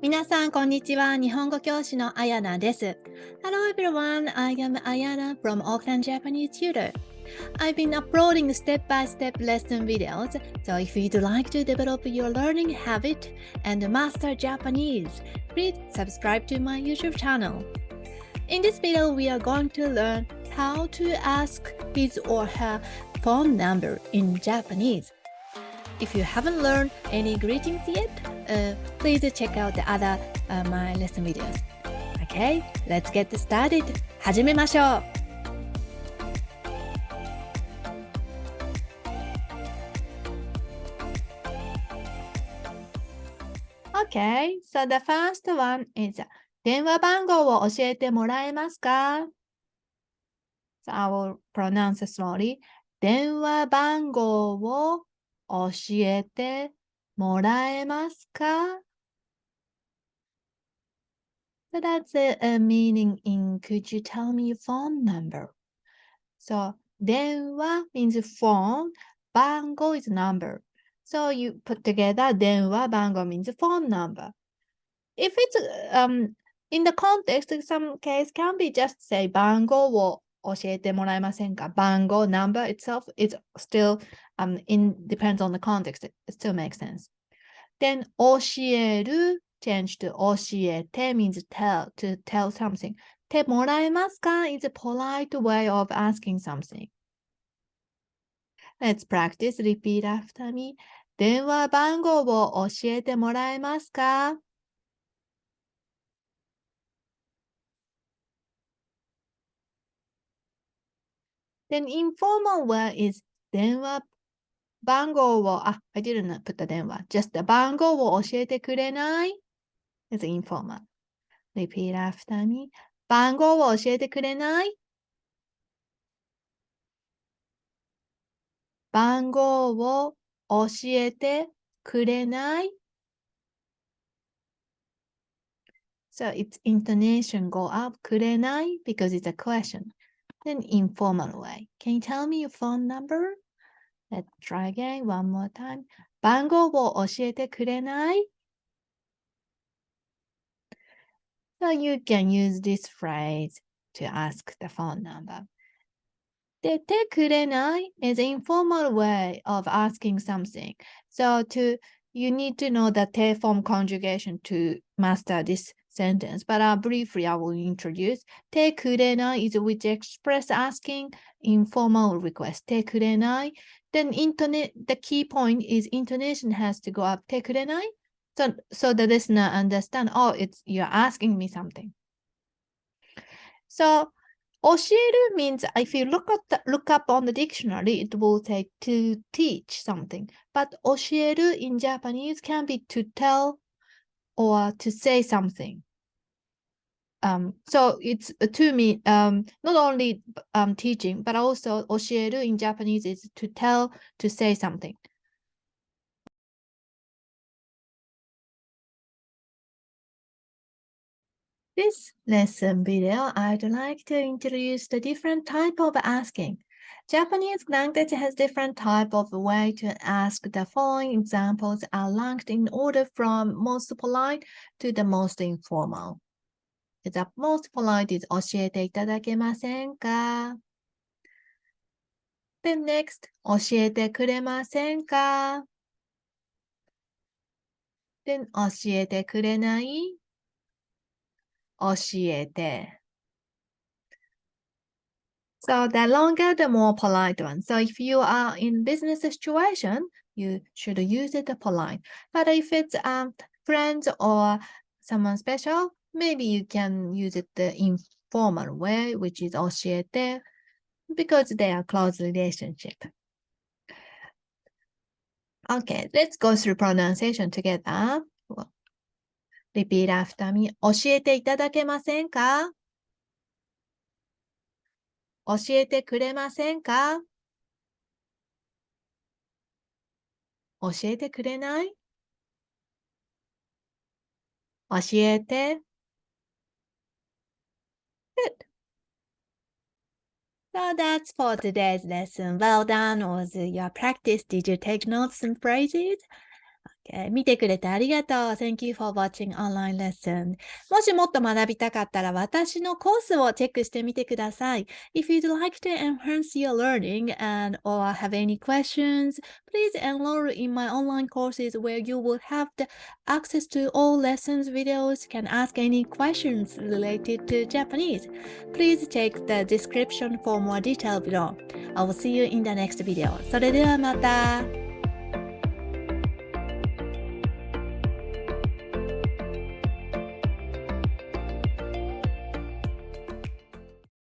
皆さん、こんにちは。日本語教師のあやなです。Hello everyone, I am Ayana from Offline Japanese Tutor. I've been uploading step-by-step lesson videos, so if you'd like to develop your learning habit and master Japanese, please subscribe to my YouTube channel. In this video, we are going to learn how to ask his or her phone number in Japanese. If you haven't learned any greetings yet, please check out the other my lesson videos. Okay, let's get started. 始めましょう。Okay, so the first one is 電話番号を教えてもらえますか？ So I will pronounce it slowly. 電話番号を教えてもらえますか？ So that's a meaning in could you tell me your phone number? So 電話 means phone, 番号 is number. So you put together 電話番号 means phone number. If it's in the context, in some case can be just say 番号を教えてもらえませんか？番号 number itself is still depends on the context. It still makes sense. Then 教える change to 教えて means to tell something. てもらえますか is a polite way of asking something. Let's practice. Repeat after me. 電話番号を教えてもらえますか？ Then informal way is 電話番号をI didn't put the 電話 just the 番号を教えてくれない is informal. Repeat after me. 番号を教えてくれない番号を教えてくれない So its intonation go up くれない because it's a question. Then informal way. Can you tell me your phone number? Let's try again one more time. 番号を教えてくれない So you can use this phrase to ask the phone number. で、てくれない is an informal way of asking something. So you need to know the te form conjugation to master this sentence. But briefly, I will introduce. てくれない is which express asking informal request. てくれない Then the key point is intonation has to go up. てくれない So the listener understand, you're asking me something. So 教える means if you look up on the dictionary, it will say to teach something. But 教える in Japanese can be to tell or to say something. So it's to me not only teaching, but also 教える in Japanese is to tell, to say something. This lesson video, I'd like to introduce the different type of asking. Japanese language has different type of way to ask. The following examples are ranked in order from most polite to the most informal. The most polite is 教えていただけませんか? Then next, 教えてくれませんか? Then 教えてくれない教えて So the longer, the more polite one. So if you are in business situation, you should use it polite. But if it's friends or someone special, maybe you can use it the informal way, which is 教えて because they are close relationship. Okay, let's go through pronunciation together. Repeat after me. 教えていただけませんか？教えてくれませんか？教えてくれない教えて Good. So that's for today's lesson. Well done with your practice. Did you take notes and phrases? Okay. 見てくれてありがとう。Thank you for watching online lesson. もしもっと学びたかったら私のコースをチェックしてみてください。If you'd like to enhance your learning and or have any questions, please enroll in my online courses where you will have the access to all lessons videos, can ask any questions related to Japanese. Please check the description for more detail below. I will see you in the next video. それではまた。